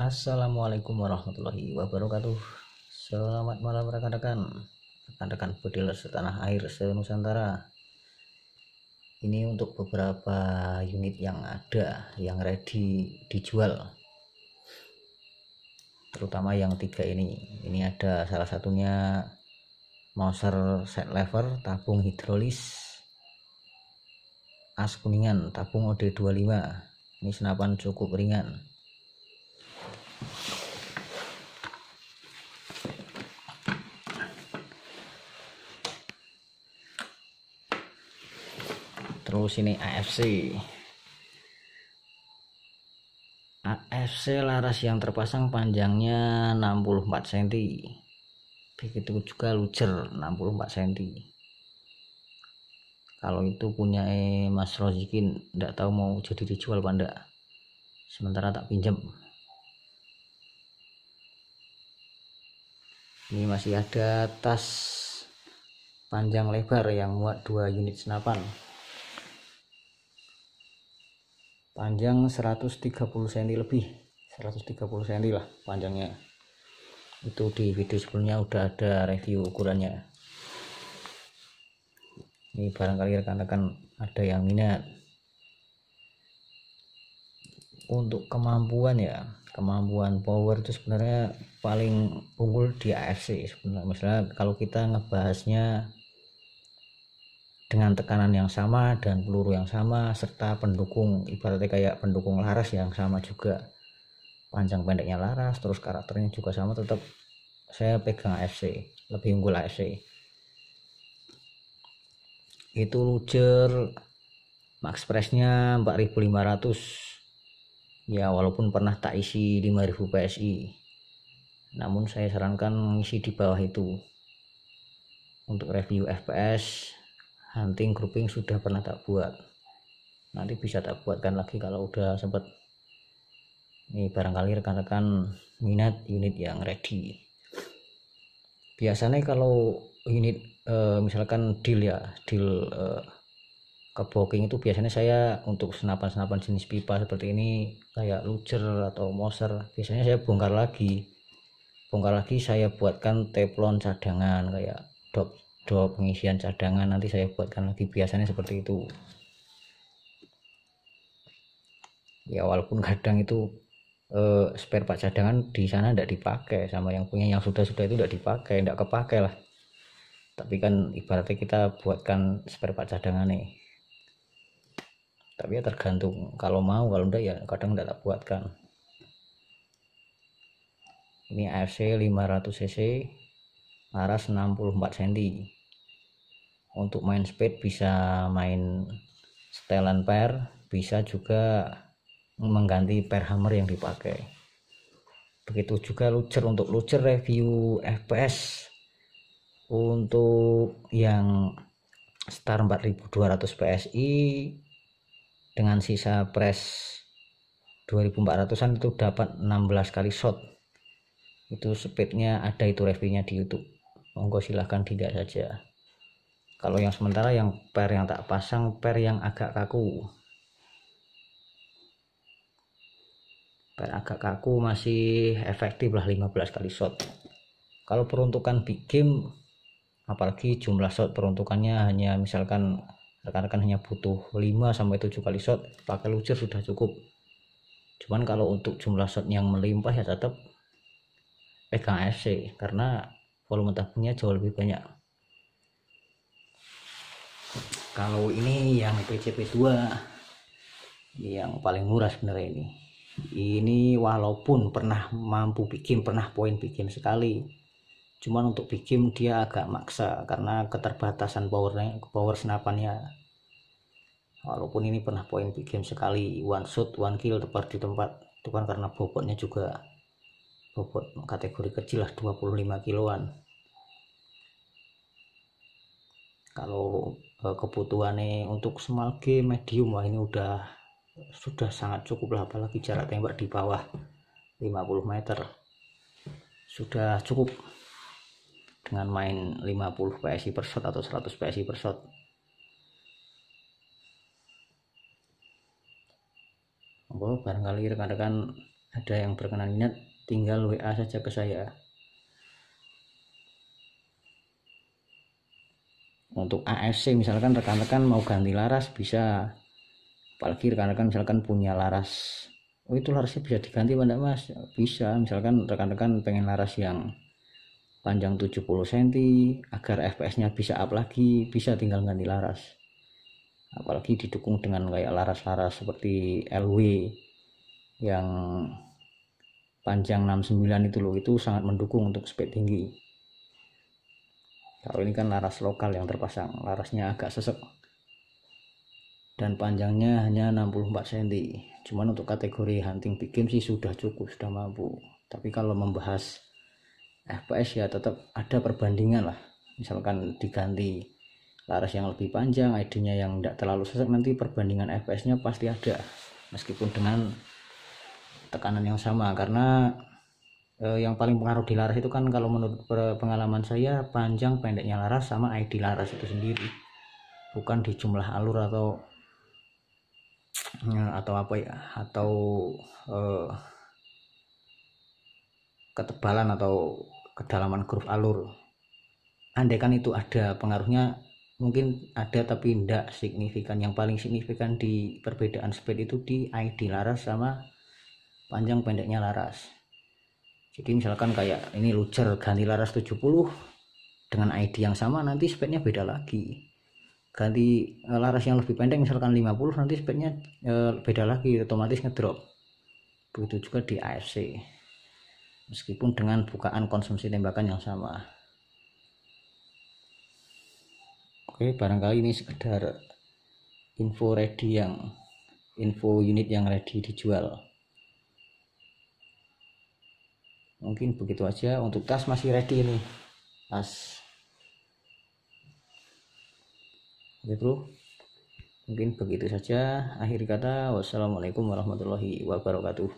Assalamualaikum warahmatullahi wabarakatuh. Selamat malam rekan-rekan, rekan-rekan pediler setanah air se-Nusantara. Ini untuk beberapa unit yang ada yang ready dijual, terutama yang 3 ini. Ini ada salah satunya Mouser set lever tabung hidrolis as kuningan tabung OD25. Ini senapan cukup ringan. Terus ini AFC laras yang terpasang panjangnya 64 cm. Begitu juga lucer 64 cm. Kalau itu punya Mas Rozikin, enggak tahu mau jadi dijual apa enggak. Sementara tak pinjam. Ini masih ada tas panjang lebar yang muat 2 unit senapan. Panjang 130 cm lebih, 130 cm lah panjangnya. Itu di video sebelumnya udah ada review ukurannya. Ini barangkali rekan-rekan ada yang minat. Untuk kemampuan power itu sebenarnya paling unggul di AFC sebenarnya. Misalnya kalau kita ngebahasnya dengan tekanan yang sama dan peluru yang sama serta pendukung, ibaratnya kayak pendukung laras yang sama juga, panjang pendeknya laras, terus karakternya juga sama, tetap saya pegang AFC, lebih unggul AFC. Itu lucer max price-nya 4.500 ya, walaupun pernah tak isi 5.000 PSI, namun saya sarankan isi di bawah itu. Untuk review FPS hunting grouping sudah pernah tak buat, nanti bisa tak buatkan lagi kalau udah sempet. Ini barangkali rekan-rekan minat unit yang ready. Biasanya kalau unit misalkan deal keboking itu biasanya saya untuk senapan-senapan jenis pipa seperti ini, kayak lucer atau Mouser, biasanya saya bongkar lagi saya buatkan teflon cadangan, kayak dop pengisian cadangan, nanti saya buatkan lagi, biasanya seperti itu ya. Walaupun kadang itu spare part cadangan di sana tidak dipakai sama yang punya, yang sudah itu tidak dipakai, tidak kepakai lah, tapi kan ibaratnya kita buatkan spare part cadangan nih. Tapi ya tergantung, kalau mau, kalau enggak ya kadang tidak tak buatkan. Ini AFC 500 cc laras 64 cm. Untuk main speed bisa main setelan per, bisa juga mengganti per hammer yang dipakai. Begitu juga lucer. Untuk lucer review FPS untuk yang start 4200 PSI dengan sisa press 2400-an itu dapat 16 kali shot. Itu speednya ada, itu reviewnya di YouTube, monggo silahkan dilihat saja. Kalau yang sementara yang per yang tak pasang, per yang agak kaku, masih efektif lah, 15 kali shot. Kalau peruntukan big game, apalagi jumlah shot peruntukannya hanya misalkan rekan-rekan hanya butuh 5-7 kali shot, pakai lucer sudah cukup. Cuman kalau untuk jumlah shot yang melimpah ya tetap pegang AFC karena volume tabungnya jauh lebih banyak. Kalau ini yang PCP2 yang paling murah sebenarnya ini walaupun pernah mampu bikin, pernah poin bikin sekali, cuman untuk bikin dia agak maksa karena keterbatasan power senapannya. Walaupun ini pernah poin bikin sekali, one shot one kill tepat di tempat, itu kan karena bobotnya juga bobot kategori kecil lah, 25 kiloan. Kalau kebutuhannya untuk small game medium, wah ini sudah sangat cukup lah, apalagi jarak tembak di bawah 50 meter sudah cukup dengan main 50 PSI per shot atau 100 PSI per shot. Barangkali rekan-rekan ada yang berkenan minat tinggal WA saja ke saya. Untuk AFC misalkan rekan-rekan mau ganti laras bisa, apalagi rekan-rekan misalkan punya laras, oh itu larasnya bisa diganti Pak Mas, bisa. Misalkan rekan-rekan pengen laras yang panjang 70 cm agar FPS nya bisa up lagi, bisa tinggal ganti laras. Apalagi didukung dengan kayak laras-laras seperti LW yang panjang 69 itu loh, itu sangat mendukung untuk speed tinggi. Kalau ini kan laras lokal yang terpasang, larasnya agak sesek dan panjangnya hanya 64 cm. Cuman untuk kategori hunting big game sih sudah cukup, sudah mampu. Tapi kalau membahas FPS ya tetap ada perbandingan lah. Misalkan diganti laras yang lebih panjang, ID-nya yang tidak terlalu sesek, nanti perbandingan FPS-nya pasti ada, meskipun dengan tekanan yang sama. Karena yang paling pengaruh di laras itu kan kalau menurut pengalaman saya, panjang pendeknya laras sama ID laras itu sendiri, bukan di jumlah alur atau apa ya, atau ketebalan atau kedalaman grup alur. Andai kan itu ada pengaruhnya, mungkin ada tapi tidak signifikan. Yang paling signifikan di perbedaan speed itu di ID laras sama panjang pendeknya laras. Jadi misalkan kayak ini lucer ganti laras 70 dengan ID yang sama, nanti speednya beda lagi. Ganti laras yang lebih pendek misalkan 50, nanti speednya beda lagi, otomatis ngedrop. Begitu juga di AFC, meskipun dengan bukaan konsumsi tembakan yang sama. Oke, barangkali ini sekedar info unit yang ready dijual. Mungkin begitu aja. Untuk tas masih ready ini, tas. Oke bro, mungkin begitu saja. Akhir kata, wassalamualaikum warahmatullahi wabarakatuh.